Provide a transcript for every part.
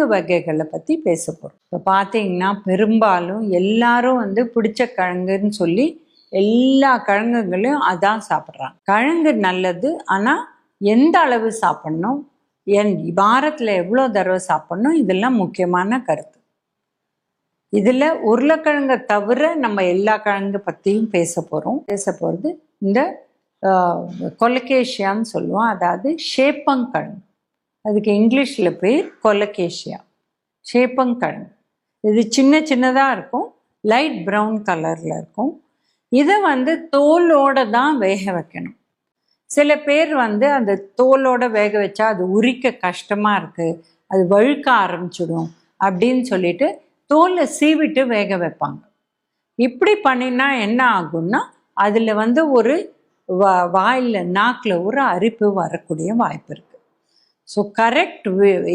கிழங்கு வகைகளை பற்றி பேச போகிறோம். இப்போ பார்த்தீங்கன்னா பெரும்பாலும் எல்லாரும் பிடிச்ச கிழங்குன்னு சொல்லி எல்லா கிழங்குகளையும் அதான் சாப்பிட்றாங்க. கிழங்கு நல்லது, ஆனால் எந்த அளவு சாப்பிட்ணும், வாரத்தில் எவ்வளோ தடவை சாப்பிட்ணும், இதெல்லாம் முக்கியமான கருத்து. இதில் உருளைக்கிழங்கை தவிர நம்ம எல்லா கிழங்கு பற்றியும் பேச போகிறது இந்த கொலகேஷியான்னு சொல்லுவோம். அதாவது ஷேப்பங்கிழங்கு, அதுக்கு இங்கிலீஷில் பேர் கொலகேஷியா, ஷேப்பங்கிழங்கு. இது சின்ன சின்னதாக இருக்கும், லைட் ப்ரௌன் கலரில் இருக்கும். இதை தோலோடு தான் வேக வைக்கணும். சில பேர் அந்த தோலோடு வேக வச்சா அது உரிக்க கஷ்டமாக இருக்குது, அது வழுக்க ஆரம்பிச்சிடும் அப்படின்னு சொல்லிட்டு தோலை சீவிட்டு வேக வைப்பாங்க. இப்படி பண்ணினா என்ன ஆகும்னா அதில் ஒரு வாயில் நாக்கில் ஒரு அரிப்பு வரக்கூடிய வாய்ப்பு இருக்குது. ஸோ கரெக்ட்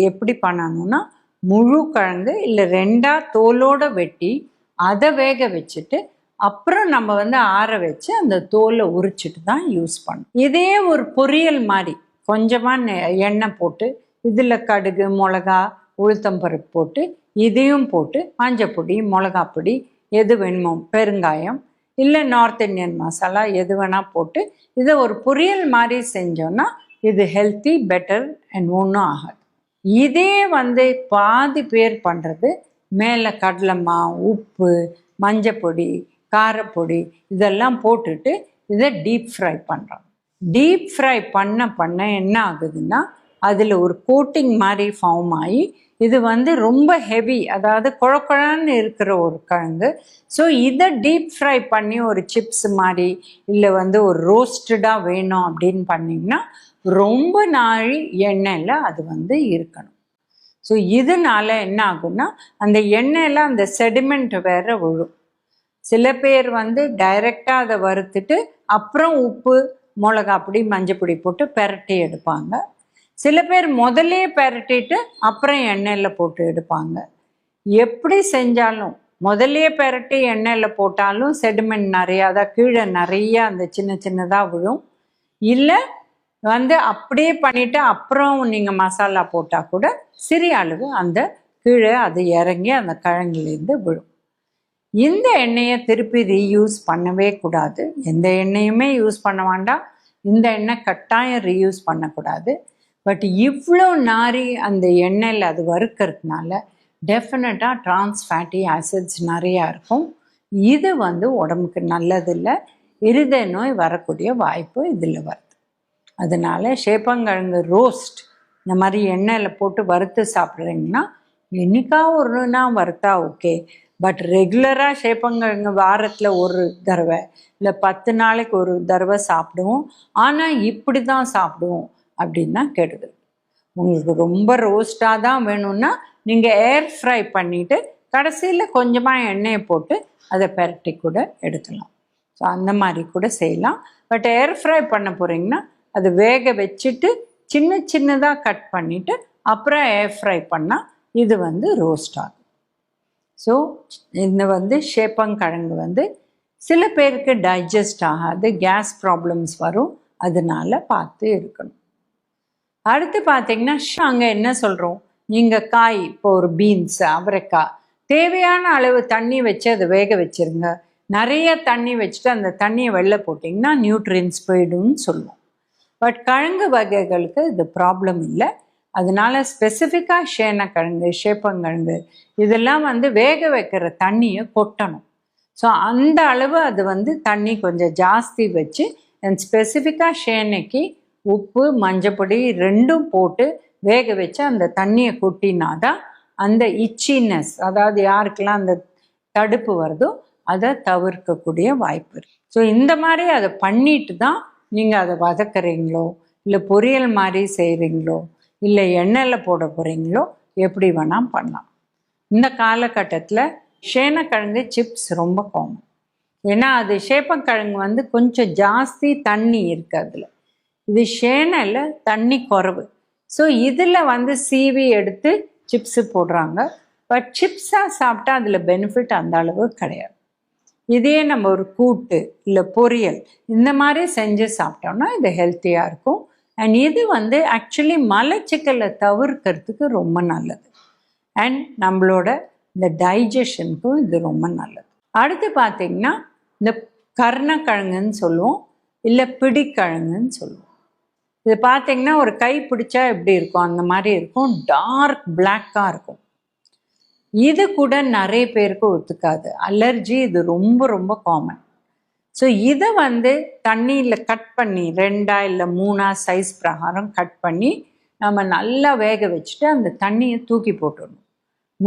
எப்படி பண்ணணும்னா முழு கிழங்கு இல்லை ரெண்டாக தோலோடு வெட்டி அதை வேக வச்சுட்டு அப்புறம் நம்ம ஆற வச்சு அந்த தோலை உரிச்சிட்டு தான் யூஸ் பண்ணணும். இதே ஒரு பொரியல் மாதிரி கொஞ்சமாக எண்ணெய் போட்டு இதில் கடுகு, மிளகா, உளுத்தம்பருப்பு போட்டு இதையும் போட்டு மஞ்சப்பொடி, மிளகாப்பொடி, எது வேணுமோ, பெருங்காயம் இல்லை நார்த் இந்தியன் மசாலா எது வேணால் போட்டு இதை ஒரு பொரியல் மாதிரி செஞ்சோன்னா இது ஹெல்த்தி, பெட்டர் அண்ட் ஒன்றும் ஆகாது. இதே பாதி பேர் பண்ணுறது மேலே கடலைமா, உப்பு, மஞ்சப்பொடி, காரப்பொடி இதெல்லாம் போட்டுட்டு இதை டீப் ஃப்ரை பண்ணுறாங்க. டீப் ஃப்ரை பண்ண என்ன ஆகுதுன்னா அதில் ஒரு கோட்டிங் மாதிரி ஃபார்ம் ஆகி இது ரொம்ப ஹெவி, அதாவது குழக்குழன்னு இருக்கிற ஒரு கிழங்கு. ஸோ இதை டீப் ஃப்ரை பண்ணி ஒரு சிப்ஸ் மாதிரி இல்லை ஒரு ரோஸ்டடாக வேணும் அப்படின்னு பண்ணிங்கன்னா ரொம்ப நாள் எண்ணெயில் அது இருக்கணும். ஸோ இதனால என்ன ஆகும்னா அந்த எண்ணெயில் அந்த செடிமெண்ட் வேற விழும். சில பேர் டைரெக்டாக அதை வறுத்துட்டு அப்புறம் உப்பு, மிளகாப்பொடி, மஞ்சப்பொடி போட்டு பெரட்டி எடுப்பாங்க. சில பேர் முதலே பெரட்டிட்டு அப்புறம் எண்ணெயில் போட்டு எடுப்பாங்க. எப்படி செஞ்சாலும் முதலே பெரட்டி எண்ணெயில் போட்டாலும் செடிமெண்ட் நிறையா, அதான் கீழே நிறைய அந்த சின்ன சின்னதாக விழும். இல்லை அப்படியே பண்ணிவிட்டு அப்புறம் நீங்கள் மசாலா போட்டால் கூட சிறிய அளவு அந்த கீழே அது இறங்கி அந்த கிழங்குலேருந்து விழும். இந்த எண்ணெயை திருப்பி ரீயூஸ் பண்ணவே கூடாது. எந்த எண்ணெயுமே யூஸ் பண்ண வேண்டாம், இந்த எண்ணெய் கட்டாயம் ரீயூஸ் பண்ணக்கூடாது. பட் இவ்வளோ நாரி அந்த எண்ணெயில் அது வறுக்கிறதுனால டெஃபினட்டாக ட்ரான்ஸ் ஃபேட்டி ஆசிட்ஸ் நிறையா இருக்கும். இது உடம்புக்கு நல்லதில்லை, இருதய நோய் வரக்கூடிய வாய்ப்பு இதில் வருது. அதனால் ஷேப்பங்கிழங்கு ரோஸ்ட் இந்த மாதிரி எண்ணெயில் போட்டு வறுத்து சாப்பிட்றீங்கன்னா என்னைக்கா ஒரு நாள் வறுத்தா ஓகே. பட் ரெகுலராக ஷேப்பங்கிழங்கு வாரத்தில் ஒரு தடவை இல்லை 10 நாளைக்கு ஒரு தடவை சாப்பிடுவோம், ஆனால் இப்படி தான் சாப்பிடுவோம் அப்படின்னா கெடுதல். உங்களுக்கு ரொம்ப ரோஸ்டாக தான் வேணும்னா நீங்கள் ஏர் ஃப்ரை பண்ணிவிட்டு கடைசியில் கொஞ்சமாக எண்ணெயை போட்டு அதை பெரட்டி கூட எடுக்கலாம். ஸோ அந்த மாதிரி கூட செய்யலாம். பட் ஏர் ஃப்ரை பண்ண போகிறீங்கன்னா அது வேக வச்சுட்டு சின்ன சின்னதாக கட் பண்ணிவிட்டு அப்புறம் ஏர் ஃப்ரை பண்ணால் இது ரோஸ்ட் ஆகும். ஸோ இந்த ஷேப்பங்கிழங்கு சில பேருக்கு டைஜஸ்ட் ஆகாது, கேஸ் ப்ராப்ளம்ஸ் வரும், அதனால பார்த்து இருக்கணும். அடுத்து பார்த்தீங்கன்னா அங்கே என்ன சொல்கிறோம், நீங்கள் காய், இப்போ ஒரு பீன்ஸ், அவரைக்காய் தேவையான அளவு தண்ணி வச்சு அதை வேக வச்சுருங்க. நிறைய தண்ணி வச்சுட்டு அந்த தண்ணியை வெளில போட்டிங்கன்னா நியூட்ரியன்ஸ் போய்டும்னு சொல்லுவோம். பட் கிழங்கு வகைகளுக்கு இது ப்ராப்ளம் இல்லை. அதனால ஸ்பெசிஃபிக்காக சேனக்கிழங்கு, ஷேப்பங்கிழங்கு இதெல்லாம் வேக வைக்கிற தண்ணியை கொட்டணும். ஸோ அந்த அளவு அது தண்ணி கொஞ்சம் ஜாஸ்தி வச்சு ஸ்பெசிஃபிக்காக சேனைக்கு உப்பு, மஞ்சப்பொடி ரெண்டும் போட்டு வேக வச்சு அந்த தண்ணியை கொட்டினாதான் அந்த இச்சினஸ், அதாவது யாருக்கெல்லாம் அந்த தடுப்பு வருதோ அதை தவிர்க்கக்கூடிய வாய்ப்பு இருக்கு. ஸோ இந்த மாதிரி அதை பண்ணிட்டு தான் நீங்கள் அதை வதக்குறீங்களோ இல்லை பொரியல் மாதிரி செய்கிறீங்களோ இல்லை எண்ணெயில் போட போகிறீங்களோ எப்படி வேணால் பண்ணலாம். இந்த காலகட்டத்தில் சேனக்கிழங்கு சிப்ஸ் ரொம்ப காமன். ஏன்னா அது ஷேப்பங்கிழங்கு கொஞ்சம் ஜாஸ்தி தண்ணி இருக்குது அதில், இது சேனையில் தண்ணி குறைவு. ஸோ இதில் சீவி எடுத்து சிப்ஸு போடுறாங்க. பட் சிப்ஸாக சாப்பிட்டா அதில் பெனிஃபிட் அந்த அளவு கிடையாது. இதே நம்ம ஒரு கூட்டு இல்லை பொரியல் இந்த மாதிரி செஞ்சு சாப்பிட்டோம்னா இது ஹெல்த்தியாக இருக்கும். அண்ட் இது ஆக்சுவலி மலச்சிக்கலை தவிர்க்கிறதுக்கு ரொம்ப நல்லது. அண்ட் நம்மளோட இந்த டைஜஷனுக்கும் இது ரொம்ப நல்லது. அடுத்து பார்த்திங்கன்னா இந்த கர்ணக்கிழங்குன்னு சொல்லுவோம், இல்லை பிடிக்கிழங்குன்னு சொல்லுவோம். இது பார்த்திங்கன்னா ஒரு கை பிடிச்சா எப்படி இருக்கும் அந்த மாதிரி இருக்கும், டார்க் பிளாக்காக இருக்கும். இது கூட நிறைய பேருக்கு ஒத்துக்காது, அலர்ஜி. இது ரொம்ப ரொம்ப காமன். ஸோ இதை தண்ணியில் கட் பண்ணி 2 இல்லை 3 சைஸ் பிரகாரம் கட் பண்ணி நம்ம நல்லா வேக வச்சுட்டு அந்த தண்ணியை தூக்கி போட்டுடணும்.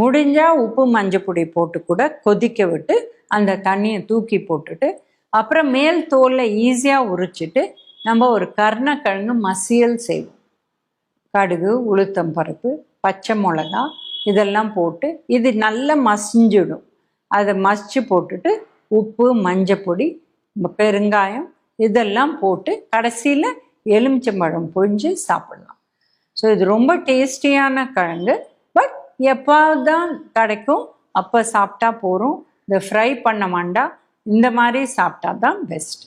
முடிஞ்சால் உப்பு மஞ்சப்பொடி போட்டு கூட கொதிக்க விட்டு அந்த தண்ணியை தூக்கி போட்டுட்டு அப்புறம் மேல் தோலில் ஈஸியாக உரிச்சிட்டு நம்ம ஒரு கர்ணக்கிழங்கு மசியல் செய்வோம். கடுகு, உளுத்தம் பருப்பு, பச்சை மிளகா இதெல்லாம் போட்டு இது நல்லா மசிஞ்சிடும். அதை மசிச்சு போட்டுட்டு உப்பு, மஞ்சப்பொடி, பெருங்காயம் இதெல்லாம் போட்டு கடைசியில் எலுமிச்சம்பழம் புழிஞ்சு சாப்பிடலாம். ஸோ இது ரொம்ப டேஸ்டியான கிழங்கு. பட் எப்போது தான் கிடைக்கும் அப்போ சாப்பிட்டா போகிறோம். இந்த ஃப்ரை பண்ண வேண்டாம், இந்த மாதிரி சாப்பிட்டா தான் பெஸ்ட்.